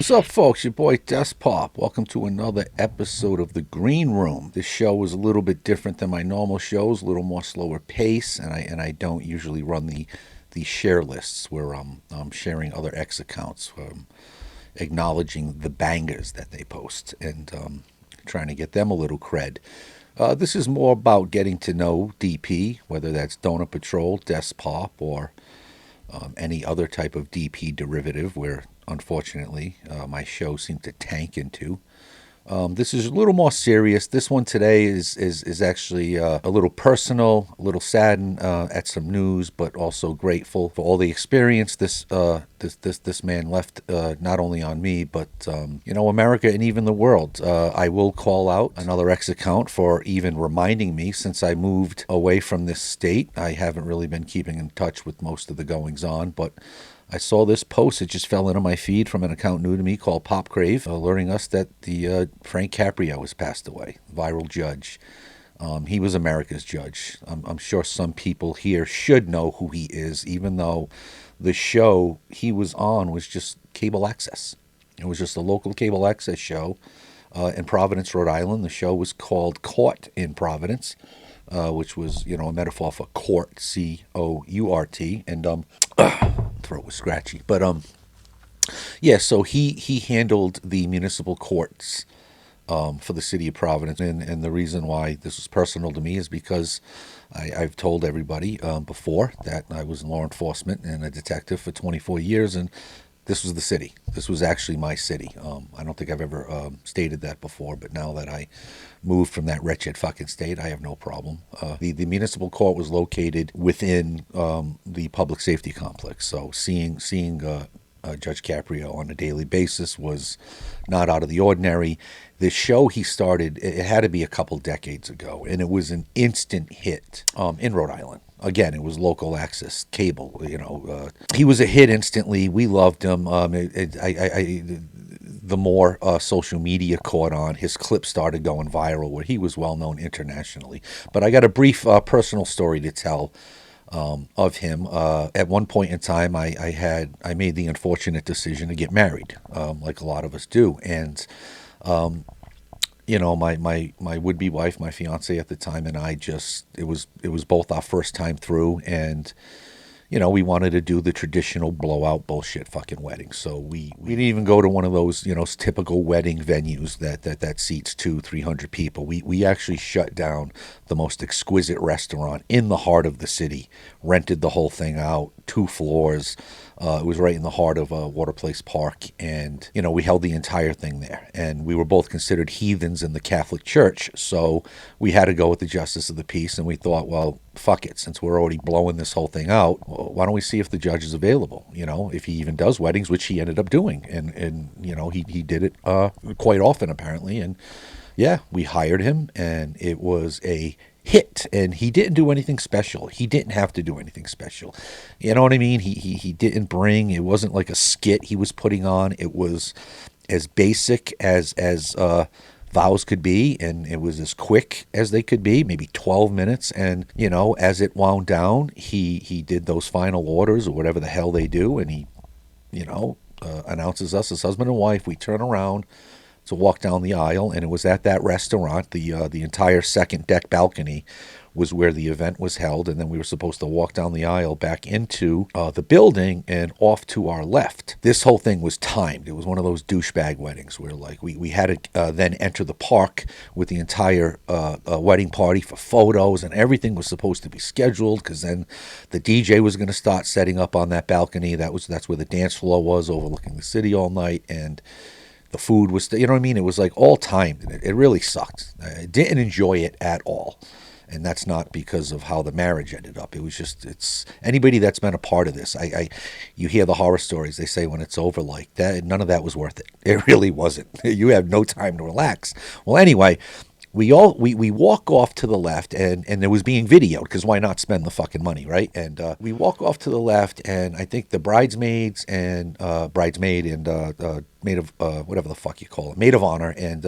What's up, folks? Your boy Despop. Welcome to another episode of The Green Room. This show is a little bit different than my normal shows, a little more slower pace, and I don't usually run the share lists where I'm sharing other X accounts, acknowledging the bangers that they post and trying to get them a little cred. This is more about getting to know DP, whether that's Donut Patrol, Despop, or any other type of DP derivative where, unfortunately, my show seemed to tank into. This is a little more serious. This one today is actually a little personal, a little saddened at some news, but also grateful for all the experience this man left, not only on me, but America and even the world. I will call out another X account for even reminding me. Since I moved away from this state, I haven't really been keeping in touch with most of the goings on, but I saw this post. It just fell into my feed from an account new to me called Pop Crave, alerting us that the Frank Caprio has passed away, viral judge. He was America's judge. I'm sure some people here should know who he is, even though the show he was on was just cable access. It was just a local cable access show in Providence, Rhode Island. The show was called Court in Providence, which was, a metaphor for court, Court, and throat was scratchy. But yeah, so he handled the municipal courts for the city of Providence, and the reason why this was personal to me is because I've told everybody before that I was in law enforcement and a detective for 24 years, and this was the city. This was actually my city. I don't think I've ever stated that before, but now that I moved from that wretched fucking state, I have no problem. The municipal court was located within the public safety complex, so seeing Judge Caprio on a daily basis was not out of the ordinary. The show he started, it had to be a couple decades ago, and it was an instant hit in Rhode Island. Again, it was local access cable. He was a hit instantly. We loved him. The more social media caught on, his clip started going viral, where he was well known internationally. But I got a brief personal story to tell of him. At one point in time, I made the unfortunate decision to get married, like a lot of us do, and my would-be wife, my fiance at the time, and I it was both our first time through, and we wanted to do the traditional blowout bullshit fucking wedding. So we didn't even go to one of those, typical wedding venues that seats 200-300 people. We actually shut down the most exquisite restaurant in the heart of the city, rented the whole thing out, 2 floors. It was right in the heart of Water Place Park, and we held the entire thing there. And we were both considered heathens in the Catholic Church, so we had to go with the justice of the peace. And we thought, well, fuck it, since we're already blowing this whole thing out, why don't we see if the judge is available? If he even does weddings, which he ended up doing, and he did it quite often apparently. And yeah, we hired him, and it was a hit, and he didn't do anything special. He didn't have to do anything special. You know what I mean? He didn't bring, it wasn't like a skit he was putting on. It was as basic as vows could be, and it was as quick as they could be, maybe 12 minutes. And as it wound down, he did those final orders or whatever the hell they do, and he announces us as husband and wife. We turn around to walk down the aisle, and it was at that restaurant. The entire second deck balcony was where the event was held, and then we were supposed to walk down the aisle back into the building and off to our left. This whole thing was timed. It was one of those douchebag weddings where we had to then enter the park with the entire wedding party for photos, and everything was supposed to be scheduled, because then the DJ was going to start setting up on that balcony. That's where the dance floor was, overlooking the city all night, and the food was, you know what I mean? It was like all timed. It really sucked. I didn't enjoy it at all. And that's not because of how the marriage ended up. It was just, it's anybody that's been a part of this. You hear the horror stories. They say when it's over like that, none of that was worth it. It really wasn't. You have no time to relax. Well, anyway, we walk off to the left, and there was being videoed, because why not spend the fucking money, right? And we walk off to the left, and I think the bridesmaids and maid of whatever the fuck you call it, maid of honor, and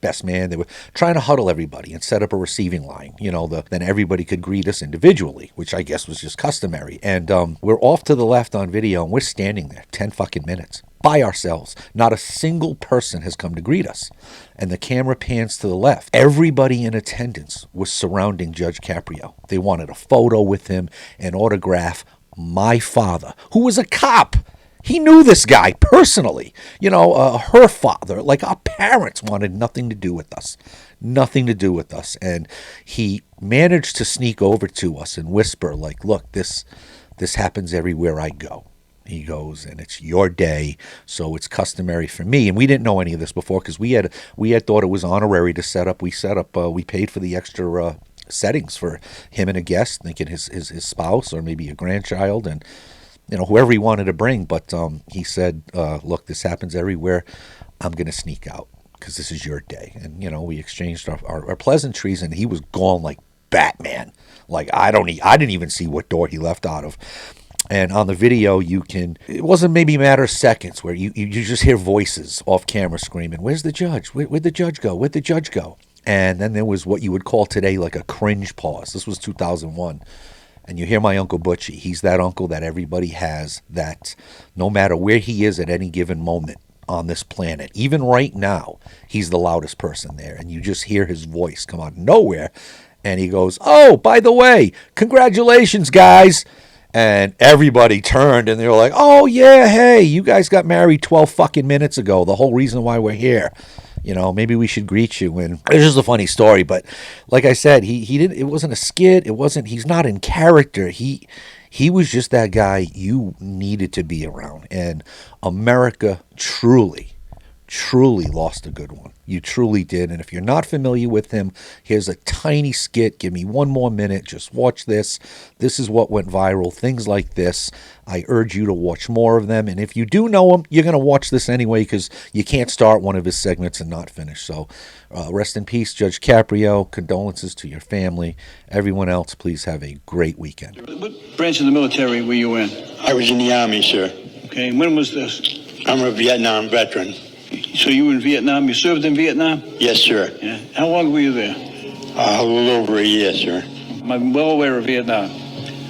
best man. They were trying to huddle everybody and set up a receiving line. Then everybody could greet us individually, which I guess was just customary. And we're off to the left on video, and we're standing there 10 fucking minutes by ourselves. Not a single person has come to greet us. And the camera pans to the left. Everybody in attendance was surrounding Judge Caprio. They wanted a photo with him, an autograph. My father, who was a cop, he knew this guy personally. Her father, like our parents, wanted nothing to do with us. Nothing to do with us. And he managed to sneak over to us and whisper, like, look, this happens everywhere I go. He goes, and it's your day, so it's customary for me. And we didn't know any of this before because we had thought it was honorary to set up. We paid for the extra settings for him and a guest, thinking his spouse or maybe a grandchild and whoever he wanted to bring. But he said, look, this happens everywhere. I'm going to sneak out because this is your day. And, we exchanged our pleasantries, and he was gone like Batman. Like, I didn't even see what door he left out of. And on the video, it wasn't maybe a matter of seconds where you just hear voices off camera screaming, where's the judge? Where'd the judge go? Where'd the judge go? And then there was what you would call today like a cringe pause. This was 2001. And you hear my Uncle Butchie. He's that uncle that everybody has, that no matter where he is at any given moment on this planet, even right now, he's the loudest person there. And you just hear his voice come out of nowhere. And he goes, oh, by the way, congratulations, guys. And everybody turned and they were like, oh, yeah, hey, you guys got married 12 fucking minutes ago. The whole reason why we're here. Maybe we should greet you. And it's just a funny story. But like I said, he didn't. It wasn't a skit. He's not in character. He was just that guy you needed to be around. And America truly lost a good one. You truly did. And if you're not familiar with him, here's a tiny skit. Give me one more minute. Just watch this. This is what went viral. Things like this. I urge you to watch more of them. And if you do know him, you're going to watch this anyway because you can't start one of his segments and not finish. So rest in peace, Judge Caprio. Condolences to your family. Everyone else, please have a great weekend. What branch of the military were you in? I was in the Army, sir. Okay, and when was this? I'm a Vietnam veteran. So you were in Vietnam? You served in Vietnam? Yes, sir. Yeah. How long were you there? A little over a year, sir. I'm well aware of Vietnam.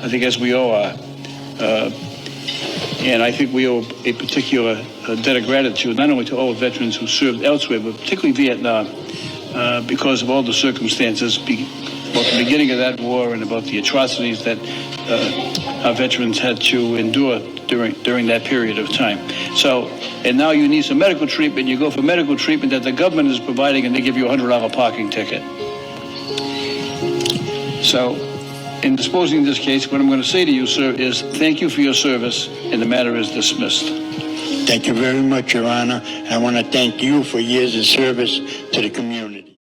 I think as we all are. And I think we owe a particular debt of gratitude, not only to all veterans who served elsewhere, but particularly Vietnam, because of all the circumstances, about the beginning of that war and about the atrocities that our veterans had to endure during that period of time. So, and now you need some medical treatment. You go for medical treatment that the government is providing, and they give you a $100 parking ticket. So, in disposing of this case, what I'm going to say to you, sir, is thank you for your service, and the matter is dismissed. Thank you very much, Your Honor. I want to thank you for years of service to the community.